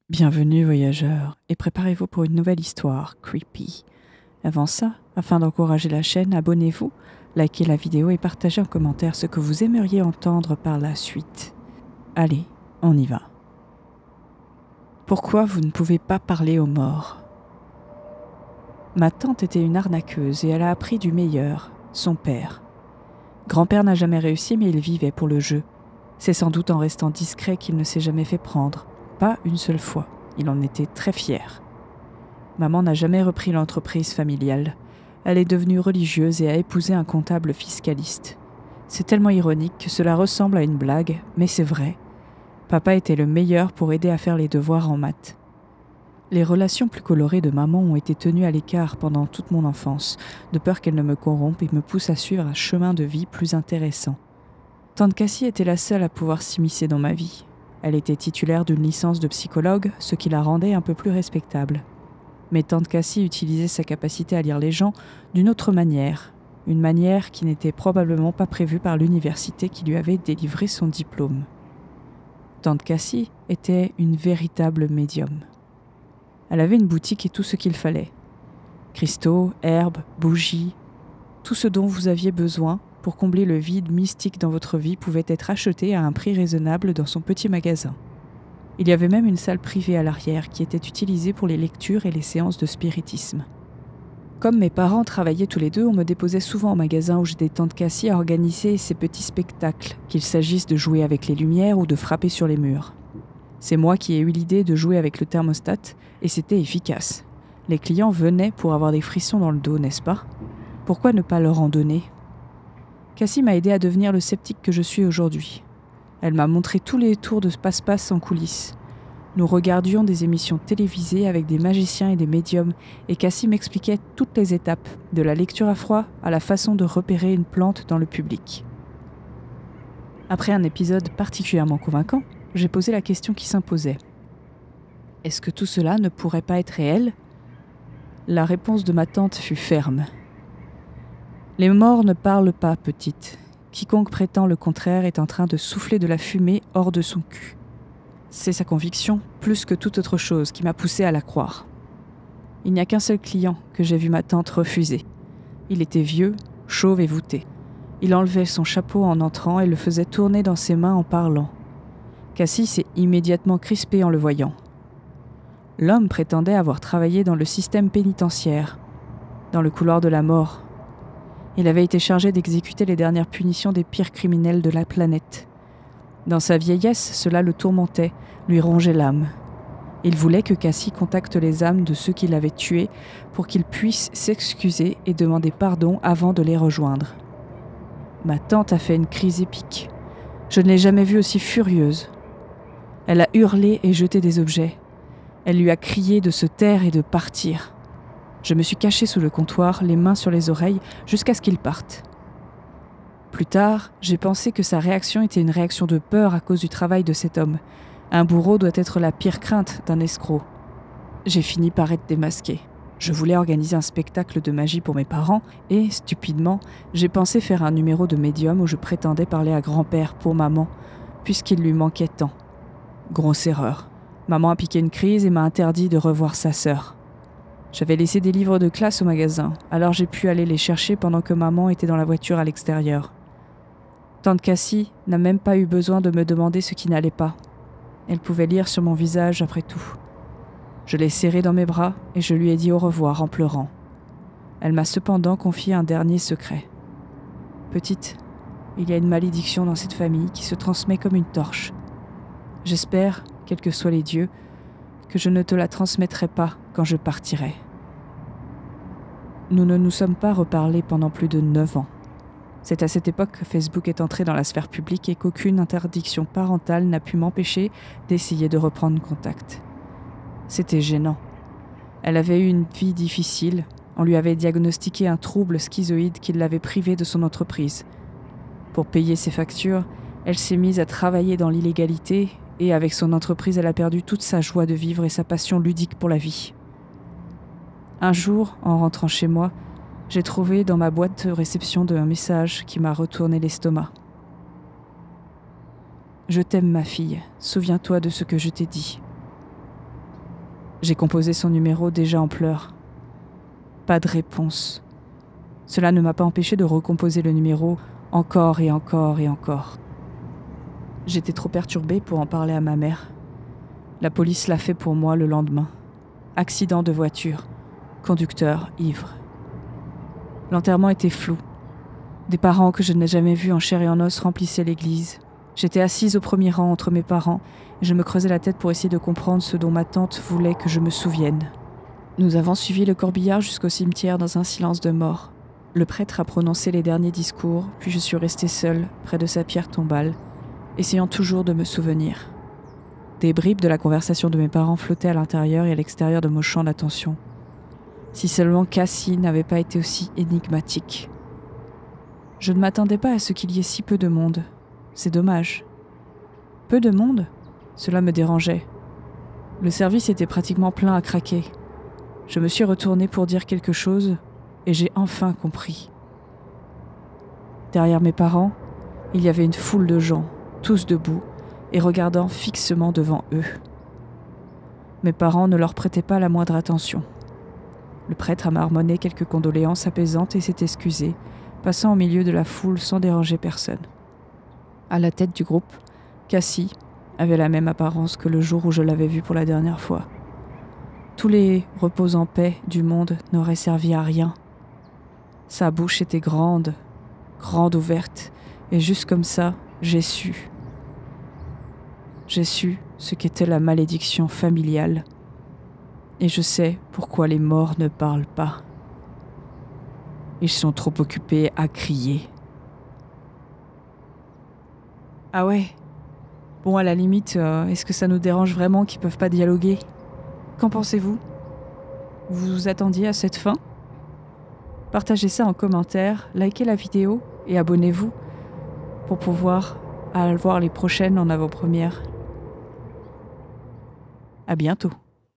Bienvenue voyageurs, et préparez-vous pour une nouvelle histoire creepy. Avant ça, afin d'encourager la chaîne, abonnez-vous, likez la vidéo et partagez en commentaire ce que vous aimeriez entendre par la suite. Allez, on y va. Pourquoi vous ne pouvez pas parler aux morts? Ma tante était une arnaqueuse et elle a appris du meilleur, son père. Grand-père n'a jamais réussi mais il vivait pour le jeu. C'est sans doute en restant discret qu'il ne s'est jamais fait prendre. Pas une seule fois. Il en était très fier. Maman n'a jamais repris l'entreprise familiale. Elle est devenue religieuse et a épousé un comptable fiscaliste. C'est tellement ironique que cela ressemble à une blague, mais c'est vrai. Papa était le meilleur pour aider à faire les devoirs en maths. Les relations plus colorées de maman ont été tenues à l'écart pendant toute mon enfance, de peur qu'elle ne me corrompe et me pousse à suivre un chemin de vie plus intéressant. Tante Cassie était la seule à pouvoir s'immiscer dans ma vie. Elle était titulaire d'une licence de psychologue, ce qui la rendait un peu plus respectable. Mais tante Cassie utilisait sa capacité à lire les gens d'une autre manière, une manière qui n'était probablement pas prévue par l'université qui lui avait délivré son diplôme. Tante Cassie était une véritable médium. Elle avait une boutique et tout ce qu'il fallait. Cristaux, herbes, bougies, tout ce dont vous aviez besoin pour combler le vide mystique dans votre vie pouvait être acheté à un prix raisonnable dans son petit magasin. Il y avait même une salle privée à l'arrière qui était utilisée pour les lectures et les séances de spiritisme. Comme mes parents travaillaient tous les deux, on me déposait souvent au magasin où j'étais tante Cassie à organiser ces petits spectacles, qu'il s'agisse de jouer avec les lumières ou de frapper sur les murs. C'est moi qui ai eu l'idée de jouer avec le thermostat et c'était efficace. Les clients venaient pour avoir des frissons dans le dos, n'est-ce pas? Pourquoi ne pas leur en donner? Cassie m'a aidé à devenir le sceptique que je suis aujourd'hui. Elle m'a montré tous les tours de passe-passe en coulisses. Nous regardions des émissions télévisées avec des magiciens et des médiums, et Cassie m'expliquait toutes les étapes, de la lecture à froid à la façon de repérer une plante dans le public. Après un épisode particulièrement convaincant, j'ai posé la question qui s'imposait. Est-ce que tout cela ne pourrait pas être réel? La réponse de ma tante fut ferme. Les morts ne parlent pas, petite. Quiconque prétend le contraire est en train de souffler de la fumée hors de son cul. C'est sa conviction, plus que toute autre chose, qui m'a poussée à la croire. Il n'y a qu'un seul client que j'ai vu ma tante refuser. Il était vieux, chauve et voûté. Il enlevait son chapeau en entrant et le faisait tourner dans ses mains en parlant. Cassie s'est immédiatement crispée en le voyant. L'homme prétendait avoir travaillé dans le système pénitentiaire, dans le couloir de la mort. Il avait été chargé d'exécuter les dernières punitions des pires criminels de la planète. Dans sa vieillesse, cela le tourmentait, lui rongeait l'âme. Il voulait que Cassie contacte les âmes de ceux qui l'avaient tué pour qu'ils puissent s'excuser et demander pardon avant de les rejoindre. Ma tante a fait une crise épique. Je ne l'ai jamais vue aussi furieuse. Elle a hurlé et jeté des objets. Elle lui a crié de se taire et de partir. Je me suis cachée sous le comptoir, les mains sur les oreilles, jusqu'à ce qu'il parte. Plus tard, j'ai pensé que sa réaction était une réaction de peur à cause du travail de cet homme. Un bourreau doit être la pire crainte d'un escroc. J'ai fini par être démasquée. Je voulais organiser un spectacle de magie pour mes parents et, stupidement, j'ai pensé faire un numéro de médium où je prétendais parler à grand-père pour maman, puisqu'il lui manquait tant. Grosse erreur. Maman a piqué une crise et m'a interdit de revoir sa sœur. J'avais laissé des livres de classe au magasin, alors j'ai pu aller les chercher pendant que maman était dans la voiture à l'extérieur. Tante Cassie n'a même pas eu besoin de me demander ce qui n'allait pas. Elle pouvait lire sur mon visage après tout. Je l'ai serrée dans mes bras et je lui ai dit au revoir en pleurant. Elle m'a cependant confié un dernier secret. Petite, il y a une malédiction dans cette famille qui se transmet comme une torche. J'espère, quels que soient les dieux, que je ne te la transmettrai pas quand je partirai. Nous ne nous sommes pas reparlés pendant plus de 9 ans. C'est à cette époque que Facebook est entré dans la sphère publique et qu'aucune interdiction parentale n'a pu m'empêcher d'essayer de reprendre contact. C'était gênant. Elle avait eu une vie difficile. On lui avait diagnostiqué un trouble schizoïde qui l'avait privée de son entreprise. Pour payer ses factures, elle s'est mise à travailler dans l'illégalité et avec son entreprise, elle a perdu toute sa joie de vivre et sa passion ludique pour la vie. Un jour, en rentrant chez moi, j'ai trouvé dans ma boîte de réception un message qui m'a retourné l'estomac. « Je t'aime, ma fille. Souviens-toi de ce que je t'ai dit. » J'ai composé son numéro déjà en pleurs. Pas de réponse. Cela ne m'a pas empêché de recomposer le numéro encore et encore et encore. J'étais trop perturbée pour en parler à ma mère. La police l'a fait pour moi le lendemain. Accident de voiture, conducteur ivre. L'enterrement était flou. Des parents que je n'ai jamais vus en chair et en os remplissaient l'église. J'étais assise au premier rang entre mes parents et je me creusais la tête pour essayer de comprendre ce dont ma tante voulait que je me souvienne. Nous avons suivi le corbillard jusqu'au cimetière dans un silence de mort. Le prêtre a prononcé les derniers discours, puis je suis restée seule près de sa pierre tombale, essayant toujours de me souvenir. Des bribes de la conversation de mes parents flottaient à l'intérieur et à l'extérieur de mon champ d'attention. Si seulement Cassie n'avait pas été aussi énigmatique. Je ne m'attendais pas à ce qu'il y ait si peu de monde. C'est dommage. Peu de monde ? Cela me dérangeait. Le service était pratiquement plein à craquer. Je me suis retournée pour dire quelque chose et j'ai enfin compris. Derrière mes parents, il y avait une foule de gens, tous debout et regardant fixement devant eux. Mes parents ne leur prêtaient pas la moindre attention. Le prêtre a marmonné quelques condoléances apaisantes et s'est excusé, passant au milieu de la foule sans déranger personne. À la tête du groupe, Cassie avait la même apparence que le jour où je l'avais vue pour la dernière fois. Tous les repos en paix du monde n'auraient servi à rien. Sa bouche était grande, grande ouverte, et juste comme ça, j'ai su. J'ai su ce qu'était la malédiction familiale. Et je sais pourquoi les morts ne parlent pas. Ils sont trop occupés à crier. Ah ouais ? Bon, à la limite, est-ce que ça nous dérange vraiment qu'ils peuvent pas dialoguer ? Qu'en pensez-vous ? Vous vous attendiez à cette fin ? Partagez ça en commentaire, likez la vidéo et abonnez-vous pour pouvoir voir les prochaines en avant-première. À bientôt.